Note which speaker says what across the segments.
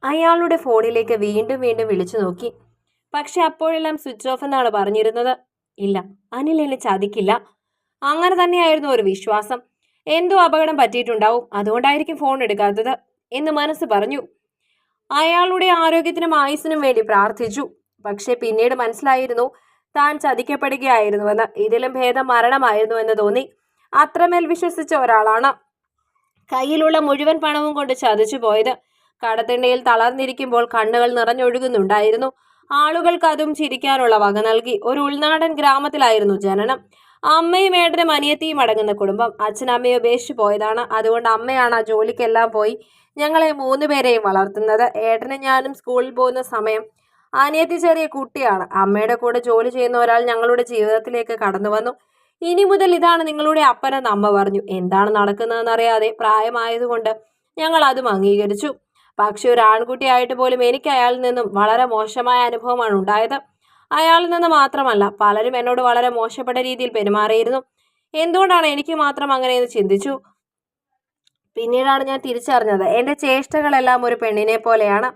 Speaker 1: അയാളുടെ ഫോണിലേക്ക് വീണ്ടും വീണ്ടും വിളിച്ചു നോക്കി. പക്ഷെ അപ്പോഴെല്ലാം സ്വിച്ച് ഓഫ് എന്നാണ് പറഞ്ഞിരുന്നത്. ഇല്ല, അനിൽ എന്നെ ചതിക്കില്ല. അങ്ങനെ തന്നെയായിരുന്നു ഒരു വിശ്വാസം. എന്തോ അപകടം പറ്റിയിട്ടുണ്ടാവും, അതുകൊണ്ടായിരിക്കും ഫോൺ എടുക്കാത്തത് എന്ന് മനസ്സ് പറഞ്ഞു. അയാളുടെ ആരോഗ്യത്തിനും ആയുസ്സിനും വേണ്ടി പ്രാർത്ഥിച്ചു. പക്ഷെ പിന്നീട് മനസ്സിലായിരുന്നു താൻ ചതിക്കപ്പെടുകയായിരുന്നുവെന്ന്. ഇതിലും ഭേദം മരണമായിരുന്നു എന്ന് തോന്നി. അത്രമേൽ വിശ്വസിച്ച ഒരാളാണ് കയ്യിലുള്ള മുഴുവൻ പണവും കൊണ്ട് ചതിച്ചു പോയത്. കടത്തിണ്ണയിൽ തളർന്നിരിക്കുമ്പോൾ കണ്ണുകൾ നിറഞ്ഞൊഴുകുന്നുണ്ടായിരുന്നു. ആളുകൾക്ക് അതും ചിരിക്കാനുള്ള വക നൽകി. ഒരു ഉൾനാടൻ ഗ്രാമത്തിലായിരുന്നു ജനനം. അമ്മയും ഏട്ടനും അനിയത്തിയും അടങ്ങുന്ന കുടുംബം. അച്ഛനമ്മയെ ഉപേക്ഷിച്ചു പോയതാണ്. അതുകൊണ്ട് അമ്മയാണ് ആ ജോലിക്കെല്ലാം പോയി ഞങ്ങളെ 3 പേരെയും വളർത്തുന്നത്. ഏട്ടനും ഞാനും സ്കൂളിൽ പോകുന്ന സമയം അനിയത്തി ചെറിയ കുട്ടിയാണ്. അമ്മയുടെ കൂടെ ജോലി ചെയ്യുന്ന ഒരാൾ ഞങ്ങളുടെ ജീവിതത്തിലേക്ക് കടന്നു വന്നു. ഇനി മുതൽ ഇതാണ് നിങ്ങളുടെ അപ്പനെന്ന് അമ്മ പറഞ്ഞു. എന്താണ് നടക്കുന്നതെന്നറിയാതെ പ്രായമായതുകൊണ്ട് ഞങ്ങൾ അതും അംഗീകരിച്ചു. പക്ഷെ ഒരു ആൺകുട്ടിയായിട്ട് പോലും എനിക്ക് അയാളിൽ നിന്നും വളരെ മോശമായ അനുഭവമാണ് ഉണ്ടായത്. അയാളിൽ നിന്ന് മാത്രമല്ല, പലരും എന്നോട് വളരെ മോശപ്പെട്ട രീതിയിൽ പെരുമാറിയിരുന്നു. എന്തുകൊണ്ടാണ് എനിക്ക് മാത്രം അങ്ങനെയെന്ന് ചിന്തിച്ചു. പിന്നീടാണ് ഞാൻ തിരിച്ചറിഞ്ഞത് എൻ്റെ ചേഷ്ടകളെല്ലാം ഒരു പെണ്ണിനെ പോലെയാണ്.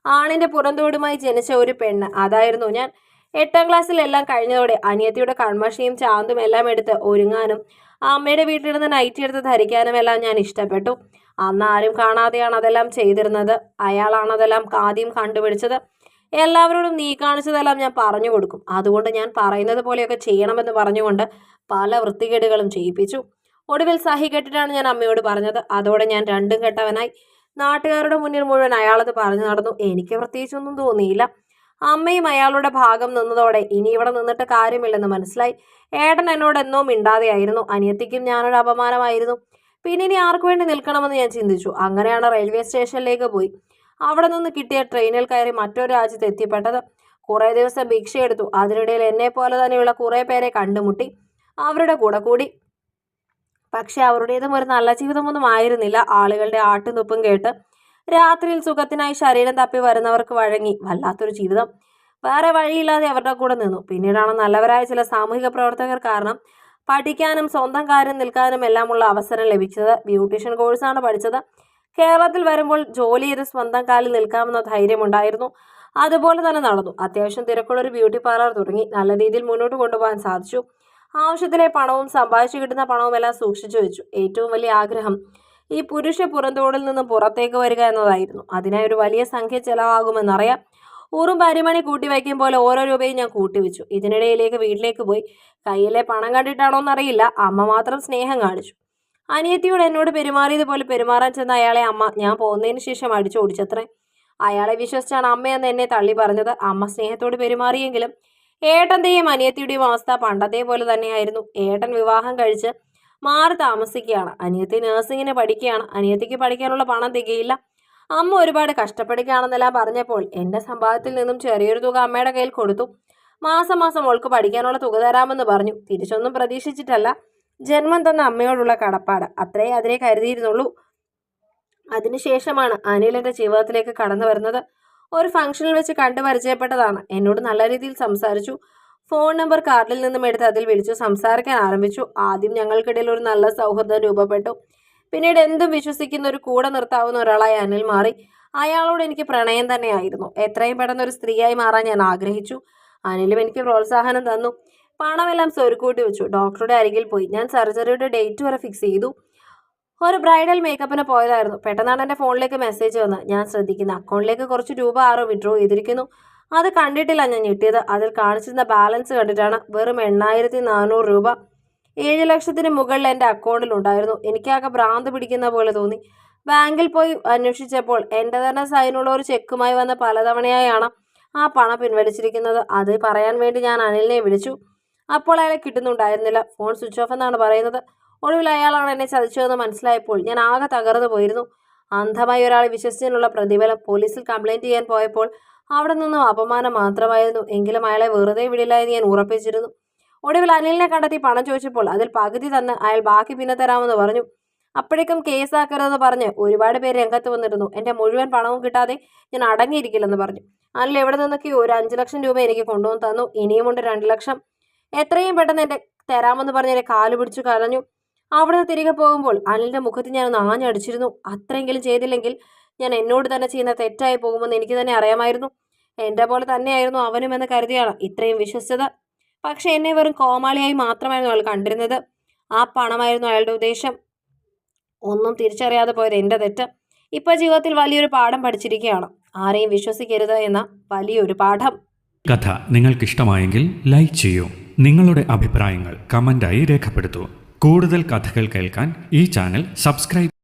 Speaker 1: ആണിന്റെ പുറന്തോടുമായി ജനിച്ച ഒരു പെണ്ണ്, അതായിരുന്നു ഞാൻ. 8ാം ക്ലാസ്സിൽ എല്ലാം കഴിഞ്ഞതോടെ അനിയത്തിയുടെ കൺമഷിയും ചാന്തും എല്ലാം എടുത്ത് ഒരുങ്ങാനും അമ്മയുടെ വീട്ടിലിരുന്ന് നൈറ്റി എടുത്ത് ധരിക്കാനും എല്ലാം ഞാൻ ഇഷ്ടപ്പെട്ടു. അന്ന് ആരും കാണാതെയാണ് അതെല്ലാം ചെയ്തിരുന്നത്. അയാളാണ് അതെല്ലാം ആദ്യം കണ്ടുപിടിച്ചത്. എല്ലാവരോടും നീ കാണിച്ചതെല്ലാം ഞാൻ പറഞ്ഞു കൊടുക്കും. അതുകൊണ്ട് ഞാൻ പറയുന്നത് പോലെയൊക്കെ ചെയ്യണമെന്ന് പറഞ്ഞുകൊണ്ട് പല വൃത്തികേടുകളും ചെയ്യിപ്പിച്ചു. ഒടുവിൽ സഹി കെട്ടിട്ടാണ് ഞാൻ അമ്മയോട് പറഞ്ഞത്. അതോടെ ഞാൻ രണ്ടും കെട്ടവനായി. നാട്ടുകാരുടെ മുന്നിൽ മുഴുവൻ അയാളത് പറഞ്ഞു നടന്നു. എനിക്ക് പ്രത്യേകിച്ചൊന്നും തോന്നിയില്ല. അമ്മയും അയാളുടെ ഭാഗം നിന്നതോടെ ഇനി ഇവിടെ നിന്നിട്ട് കാര്യമില്ലെന്ന് മനസ്സിലായി. ഏട്ടൻ എന്നോട് എന്നോ മിണ്ടാതെയായിരുന്നു. അനിയത്തിക്കും ഞാനൊരു അപമാനമായിരുന്നു. പിന്നെ ഇനി ആർക്കു വേണ്ടി നിൽക്കണമെന്ന് ഞാൻ ചിന്തിച്ചു. അങ്ങനെയാണ് റെയിൽവേ സ്റ്റേഷനിലേക്ക് പോയി അവിടെ നിന്ന് കിട്ടിയ ട്രെയിനിൽ കയറി മറ്റൊരു രാജ്യത്ത് എത്തിപ്പെട്ടത്. കുറേ ദിവസം ഭിക്ഷയെടുത്തു. അതിനിടയിൽ എന്നെ പോലെ തന്നെയുള്ള കുറേ പേരെ കണ്ടുമുട്ടി. അവരുടെ കൂടെ കൂടി. പക്ഷെ അവരുടേതും ഒരു നല്ല ജീവിതമൊന്നും ആയിരുന്നില്ല. ആളുകളുടെ ആട്ടുനുപ്പും കേട്ട് രാത്രിയിൽ സുഖത്തിനായി ശരീരം തപ്പി വരുന്നവർക്ക് വഴങ്ങി വല്ലാത്തൊരു ജീവിതം. വേറെ വഴിയില്ലാതെ അവരുടെ കൂടെ നിന്നു. പിന്നീടാണ് നല്ലവരായ ചില സാമൂഹിക പ്രവർത്തകർ കാരണം പഠിക്കാനും സ്വന്തം കാര്യം നിൽക്കാനും എല്ലാമുള്ള അവസരം ലഭിച്ചത്. ബ്യൂട്ടീഷ്യൻ കോഴ്സാണ് പഠിച്ചത്. കേരളത്തിൽ വരുമ്പോൾ ജോലി ചെയ്ത് സ്വന്തം കാലിൽ നിൽക്കാമെന്ന ധൈര്യമുണ്ടായിരുന്നു. അതുപോലെ തന്നെ നടന്നു. അത്യാവശ്യം തിരക്കുള്ളൊരു ബ്യൂട്ടി പാർലർ തുടങ്ങി. നല്ല രീതിയിൽ മുന്നോട്ട് കൊണ്ടുപോകാൻ സാധിച്ചു. ആവശ്യത്തിലെ പണവും സമ്പാദിച്ചു കിട്ടുന്ന പണവും എല്ലാം സൂക്ഷിച്ചു വെച്ചു. ഏറ്റവും വലിയ ആഗ്രഹം ഈ പുരുഷ പുറന്തോടിൽ നിന്നും പുറത്തേക്ക് വരിക എന്നതായിരുന്നു. അതിനായി ഒരു വലിയ സംഖ്യ ചെലവാകുമെന്നറിയാം. ഊറും പരിമണി കൂട്ടി വയ്ക്കും പോലെ ഓരോ രൂപയും ഞാൻ കൂട്ടിവെച്ചു. ഇതിനിടയിലേക്ക് വീട്ടിലേക്ക് പോയി. കയ്യിലെ പണം കണ്ടിട്ടാണോ എന്നറിയില്ല, അമ്മ മാത്രം സ്നേഹം കാണിച്ചു. അനിയത്തിയോട് എന്നോട് പെരുമാറിയതുപോലെ പെരുമാറാൻ ചെന്ന അയാളെ അമ്മ ഞാൻ പോകുന്നതിന് ശേഷം അടിച്ചോടിച്ചത്രേ. അയാളെ വിശ്വസിച്ചാണ് അമ്മയെന്ന് എന്നെ തള്ളി പറഞ്ഞത്. അമ്മ സ്നേഹത്തോട് പെരുമാറിയെങ്കിലും ഏട്ടന്റെയും അനിയത്തിയുടെയും അവസ്ഥ പണ്ടത്തെ പോലെ തന്നെയായിരുന്നു. ഏട്ടൻ വിവാഹം കഴിച്ച് മാറി താമസിക്കുകയാണ്. അനിയത്തി നഴ്സിങ്ങിന് പഠിക്കുകയാണ്. അനിയത്തിക്ക് പഠിക്കാനുള്ള പണം തികയില്ല. അമ്മ ഒരുപാട് കഷ്ടപ്പെടുകയാണെന്നെല്ലാം പറഞ്ഞപ്പോൾ എൻ്റെ സമ്പാദ്യത്തിൽ നിന്നും ചെറിയൊരു തുക അമ്മയുടെ കയ്യിൽ കൊടുത്തു. മാസം മാസം അവൾക്ക് പഠിക്കാനുള്ള തുക തരാമെന്ന് പറഞ്ഞു. തിരിച്ചൊന്നും പ്രതീക്ഷിച്ചിട്ടല്ല. ജന്മം തന്ന അമ്മയോടുള്ള കടപ്പാട്, അത്രേ അതിനെ കരുതിയിരുന്നുള്ളൂ. അതിനുശേഷമാണ് അനിൽ എൻ്റെ ജീവിതത്തിലേക്ക് കടന്നു വരുന്നത്. ഒരു ഫംഗ്ഷനിൽ വെച്ച് കണ്ടു പരിചയപ്പെട്ടതാണ്. എന്നോട് നല്ല രീതിയിൽ സംസാരിച്ചു. ഫോൺ നമ്പർ കാർഡിൽ നിന്നും എടുത്ത് അതിൽ വിളിച്ചു സംസാരിക്കാൻ ആരംഭിച്ചു. ആദ്യം ഞങ്ങൾക്കിടയിൽ ഒരു നല്ല സൗഹൃദം രൂപപ്പെട്ടു. പിന്നീട് എന്തും വിശ്വസിക്കുന്ന ഒരു കൂടെ നിർത്താവുന്ന ഒരാളായി അനിൽ മാറി. അയാളോട് എനിക്ക് പ്രണയം തന്നെയായിരുന്നു. എത്രയും പെട്ടെന്ന് ഒരു സ്ത്രീയായി മാറാൻ ഞാൻ ആഗ്രഹിച്ചു. അനിലും എനിക്ക് പ്രോത്സാഹനം തന്നു. പണമെല്ലാം സ്വരുക്കൂട്ടി വെച്ചു. ഡോക്ടറുടെ അരികിൽ പോയി. ഞാൻ സർജറിയുടെ ഡേറ്റ് വരെ ഫിക്സ് ചെയ്തു. ഒരു ബ്രൈഡൽ മേക്കപ്പിന് പോയതായിരുന്നു. പെട്ടെന്നാണ് എൻ്റെ ഫോണിലേക്ക് മെസ്സേജ് വന്ന്. ഞാൻ ശ്രദ്ധിക്കുന്ന അക്കൗണ്ടിലേക്ക് കുറച്ച് രൂപ ആരോ വിഡ്രോ ചെയ്തിരിക്കുന്നു. അത് കണ്ടിട്ടില്ല ഞാൻ ഞെട്ടിയത്. അതിൽ കാണിച്ചിരുന്ന ബാലൻസ് കണ്ടിട്ടാണ്. വെറും 8400 രൂപ. 7 ലക്ഷത്തിന് മുകളിൽ എൻ്റെ അക്കൗണ്ടിൽ ഉണ്ടായിരുന്നു. എനിക്കാകെ ഭ്രാന്ത് പിടിക്കുന്ന പോലെ തോന്നി. ബാങ്കിൽ പോയി അന്വേഷിച്ചപ്പോൾ എൻ്റെ തന്നെ സൈനുള്ള ഒരു ചെക്കുമായി വന്ന് പലതവണയായാണ് ആ പണം പിൻവലിച്ചിരിക്കുന്നത്. അത് പറയാൻ വേണ്ടി ഞാൻ അനിലിനെ വിളിച്ചു. അപ്പോൾ അയാളെ കിട്ടുന്നുണ്ടായിരുന്നില്ല. ഫോൺ സ്വിച്ച് ഓഫ് എന്നാണ് പറയുന്നത്. ഒടുവിൽ അയാളാണ് എന്നെ ചതിച്ചതെന്ന് മനസ്സിലായപ്പോൾ ഞാൻ ആകെ തകർന്നു പോയിരുന്നു. അന്ധമായി ഒരാളെ വിശ്വസിച്ചതിനുള്ള പ്രതിഫലം. പോലീസിൽ കംപ്ലൈൻറ്റ് ചെയ്യാൻ പോയപ്പോൾ അവിടെ നിന്നും അപമാനം മാത്രമായിരുന്നു. എങ്കിലും അയാളെ വെറുതെ വിടില്ല എന്ന് ഞാൻ ഉറപ്പിച്ചിരുന്നു. ഒടുവിൽ അനിലിനെ കണ്ടെത്തി പണം ചോദിച്ചപ്പോൾ അതിൽ പകുതി തന്ന് അയാൾ ബാക്കി പിന്നെ തരാമെന്ന് പറഞ്ഞു. അപ്പോഴേക്കും കേസാക്കരുതെന്ന് പറഞ്ഞ് ഒരുപാട് പേര് രംഗത്ത് വന്നിരുന്നു. എൻ്റെ മുഴുവൻ പണവും കിട്ടാതെ ഞാൻ അടങ്ങിയിരിക്കില്ലെന്ന് പറഞ്ഞു. അനിൽ എവിടെ നിന്നൊക്കെയോ ഒരു 5 ലക്ഷം രൂപ എനിക്ക് കൊണ്ടുവന്ന് തന്നു. ഇനിയുമുണ്ട് 2 ലക്ഷം. എത്രയും പെട്ടെന്ന് എൻ്റെ തരാമെന്ന് പറഞ്ഞ് എൻ്റെ കാല് പിടിച്ചു കരഞ്ഞു. അവിടുന്ന് തിരികെ പോകുമ്പോൾ അനിലിൻ്റെ മുഖത്ത് ഞാൻ ഒന്ന് ആഞ്ഞടിച്ചിരുന്നു. അത്രയെങ്കിലും ചെയ്തില്ലെങ്കിൽ ഞാൻ എന്നോട് തന്നെ ചെയ്യുന്ന തെറ്റായി പോകുമെന്ന് എനിക്ക് തന്നെ അറിയാമായിരുന്നു. എൻ്റെ പോലെ തന്നെയായിരുന്നു അവനുമെന്ന് കരുതിയാണ് ഇത്രയും വിശ്വസിച്ചത്. പക്ഷെ എന്നെ വെറും കോമാളിയായി മാത്രമായിരുന്നു അയാൾ കണ്ടിരുന്നത്. ആ പണമായിരുന്നു അയാളുടെ ഉദ്ദേശം. ഒന്നും തിരിച്ചറിയാതെ പോയത് എൻ്റെ തെറ്റ്. ഇപ്പോൾ ജീവിതത്തിൽ വലിയൊരു പാഠം പഠിച്ചിരിക്കുകയാണ്. ആരെയും വിശ്വസിക്കരുത് എന്ന വലിയൊരു പാഠം.
Speaker 2: കഥ നിങ്ങൾക്കിഷ്ടമായെങ്കിൽ ലൈക്ക് ചെയ്യൂ. നിങ്ങളുടെ അഭിപ്രായങ്ങൾ കമൻ്റായി രേഖപ്പെടുത്തൂ. കൂടുതൽ കഥകൾ കേൾക്കാൻ ഈ ചാനൽ സബ്സ്ക്രൈബ്